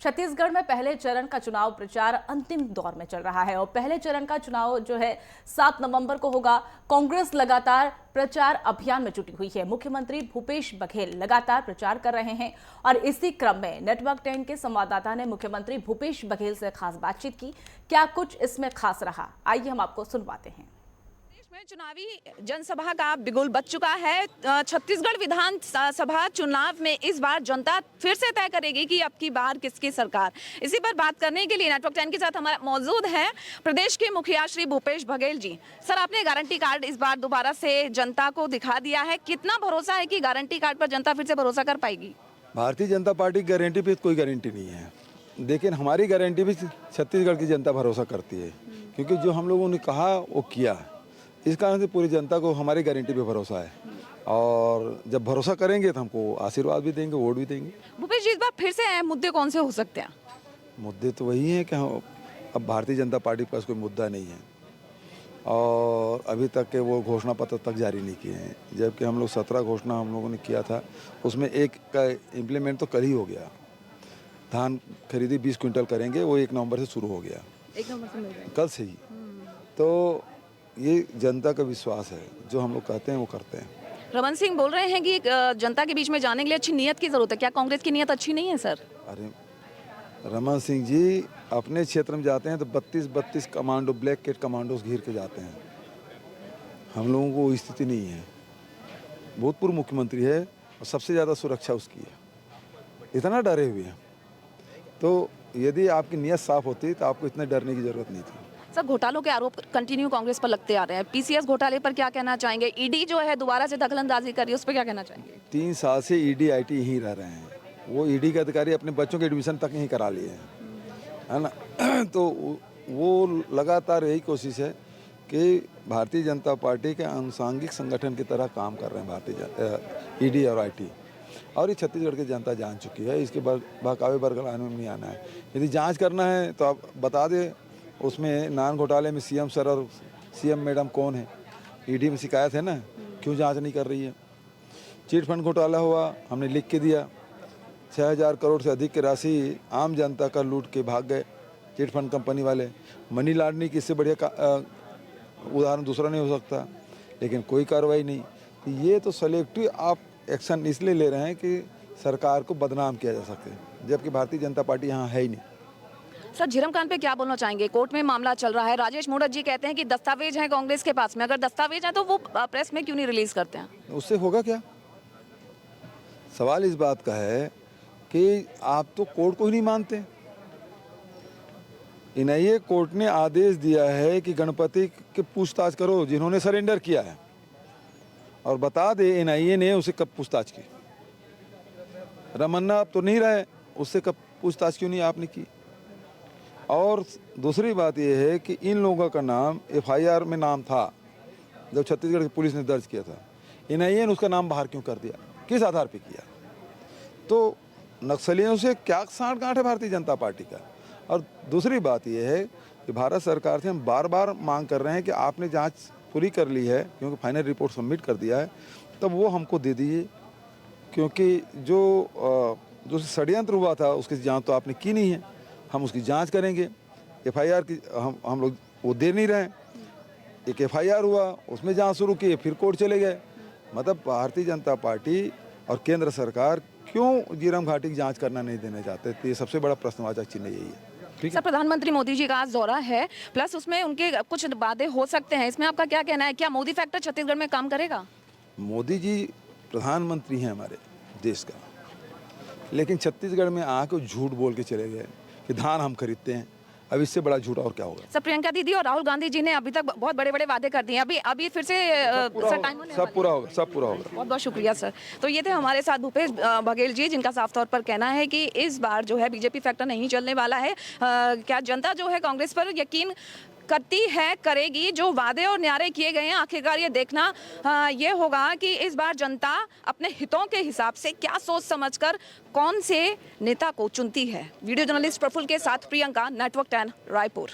छत्तीसगढ़ में पहले चरण का चुनाव प्रचार अंतिम दौर में चल रहा है और पहले चरण का चुनाव जो है 7 नवंबर को होगा। कांग्रेस लगातार प्रचार अभियान में जुटी हुई है। मुख्यमंत्री भूपेश बघेल लगातार प्रचार कर रहे हैं और इसी क्रम में नेटवर्क 10 के संवाददाता ने मुख्यमंत्री भूपेश बघेल से खास बातचीत की। क्या कुछ इसमें खास रहा, आइए हम आपको सुनवाते हैं। में चुनावी जनसभा का बिगुल बज चुका है। छत्तीसगढ़ विधानसभा चुनाव में इस बार जनता फिर से तय करेगी कि अब की बार किसकी सरकार। इसी पर बात करने के लिए नेटवर्क 10 के साथ हमारा मौजूद है प्रदेश के मुखिया श्री भूपेश बघेल जी। सर, आपने गारंटी कार्ड इस बार दोबारा से जनता को दिखा दिया है, कितना भरोसा है कि गारंटी कार्ड पर जनता फिर से भरोसा कर पाएगी? भारतीय जनता पार्टी की गारंटी पे कोई गारंटी नहीं है, लेकिन हमारी गारंटी भी छत्तीसगढ़ की जनता भरोसा करती है, क्योंकि जो हम लोगों ने कहा वो किया। इस कारण से पूरी जनता को हमारी गारंटी पे भरोसा है और जब भरोसा करेंगे तो हमको आशीर्वाद भी देंगे, वोट भी देंगे। भूपेश जी, इस बार फिर से अहम मुद्दे कौन से हो सकते हैं? मुद्दे तो वही हैं कि अब भारतीय जनता पार्टी के पास कोई मुद्दा नहीं है और अभी तक के वो घोषणा पत्र तक जारी नहीं किए हैं, जबकि हम लोग 17 घोषणा हम लोगों ने किया था, उसमें एक का इम्प्लीमेंट तो कल ही हो गया। धान खरीदी 20 क्विंटल करेंगे, वो 1 नवंबर से शुरू हो गया, 1 नवंबर से मिल रहा है कल से ही। तो ये जनता का विश्वास है, जो हम लोग कहते हैं वो करते हैं। रमन सिंह बोल रहे हैं कि जनता के बीच में जाने के लिए अच्छी नीयत की जरूरत है। क्या कांग्रेस की नीयत अच्छी नहीं है सर? अरे रमन सिंह जी अपने क्षेत्र में जाते हैं तो 32 कमांडो, ब्लैक कैट कमांडोज घेर के जाते हैं। हम लोगों को स्थिति नहीं है। भूतपूर्व मुख्यमंत्री है और सबसे ज़्यादा सुरक्षा उसकी है, इतना डरे हुए हैं। तो यदि आपकी नीयत साफ होती तो आपको इतने डरने की जरूरत नहीं थी। सर, घोटालों के आरोप कंटिन्यू कांग्रेस पर लगते आ रहे हैं। पीसीएस घोटाले पर क्या कहना चाहेंगे? ईडी जो है दोबारा से दखलंदाजी कर रही है, उस पर क्या कहना चाहेंगे? 3 साल से ईडी आईटी यहीं रह रहे हैं। वो ईडी के अधिकारी अपने बच्चों के एडमिशन तक यहीं करा लिए हैं, है ना। तो वो लगातार यही कोशिश है कि भारतीय जनता पार्टी के आनुषंगिक संगठन की तरह काम कर रहे हैं भारतीय ईडी और आईटी। और ये छत्तीसगढ़ की जनता जान चुकी है, इसके बहकावे बरगलाने में नहीं आना है। यदि जांच करना है तो आप बता दें, उसमें नान घोटाले में सीएम सर और सीएम मैडम कौन है? ईडी में शिकायत है ना, क्यों जांच नहीं कर रही है? चिट फंड घोटाला हुआ, हमने लिख के दिया, 6000 करोड़ से अधिक की राशि आम जनता का लूट के भाग गए चिट फंड कंपनी वाले। मनी लॉन्ड्रिंग की इससे बढ़िया उदाहरण दूसरा नहीं हो सकता, लेकिन कोई कार्रवाई नहीं। तो ये तो सेलेक्टिव आप एक्शन इसलिए ले रहे हैं कि सरकार को बदनाम किया जा सके, जबकि भारतीय जनता पार्टी यहाँ है ही नहीं। सर, झीरम कांड पे क्या बोलना चाहेंगे? कोर्ट में मामला चल रहा है। राजेश मूणत जी कहते हैं कि दस्तावेज हैं कांग्रेस के पास में, अगर दस्तावेज हैं तो वो प्रेस में क्यों नहीं रिलीज करते हैं? उससे होगा क्या? सवाल इस बात का है कि आप तो कोर्ट को ही नहीं मानते। एनआईए कोर्ट ने आदेश दिया है कि गणपति के पूछताछ करो जिन्होंने सरेंडर किया है, और बता दे एनआईए ने उसे कब पूछताछ की। रमन्ना अब तो नहीं रहे, उससे कब पूछताछ क्यों नहीं आपने की? और दूसरी बात यह है कि इन लोगों का नाम एफआईआर में नाम था जब छत्तीसगढ़ की पुलिस ने दर्ज किया था, एनआईए ने उसका नाम बाहर क्यों कर दिया? किस आधार पे किया? तो नक्सलियों से क्या साठगांठ है भारतीय जनता पार्टी का? और दूसरी बात यह है कि भारत सरकार से हम बार बार मांग कर रहे हैं कि आपने जांच पूरी कर ली है, क्योंकि फाइनल रिपोर्ट सबमिट कर दिया है, तब वो हमको दे दीजिए, क्योंकि जो षड्यंत्र हुआ था उसकी जांच तो आपने की नहीं है। हम उसकी जांच करेंगे। एफआईआर की हम लोग वो दे नहीं रहे हैं। एक एफआईआर हुआ, उसमें जांच शुरू की, फिर कोर्ट चले गए। मतलब भारतीय जनता पार्टी और केंद्र सरकार क्यों झीरम घाटी की जांच करना नहीं देना चाहते? तो ये सबसे बड़ा प्रश्नवाचक चिन्ह यही है। सर, प्रधानमंत्री मोदी जी का आज दौरा है, प्लस उसमें उनके कुछ वादे हो सकते हैं, इसमें आपका क्या कहना है? क्या मोदी फैक्टर छत्तीसगढ़ में काम करेगा? मोदी जी प्रधानमंत्री हैं हमारे देश का, लेकिन छत्तीसगढ़ में आके झूठ बोल के चले गए कि धान हम खरीदते हैं। अब इससे बड़ा झूठ और क्या होगा? सर, प्रियंका दीदी और राहुल गांधी जी ने अभी तक बहुत बड़े बड़े वादे कर दिए हैं। अभी फिर से सब पूरा होगा, सब पूरा होगा। बहुत बहुत शुक्रिया सर। तो ये थे हमारे साथ भूपेश बघेल जी, जिनका साफ तौर पर कहना है कि इस बार जो है बीजेपी फैक्टर नहीं चलने वाला है। क्या जनता जो है कांग्रेस पर यकीन करती है, करेगी? जो वादे और न्यारे किए गए हैं, आखिरकार ये देखना ये होगा कि इस बार जनता अपने हितों के हिसाब से क्या सोच समझकर कौन से नेता को चुनती है। वीडियो जर्नलिस्ट प्रफुल्ल के साथ प्रियंका, नेटवर्क 10, रायपुर।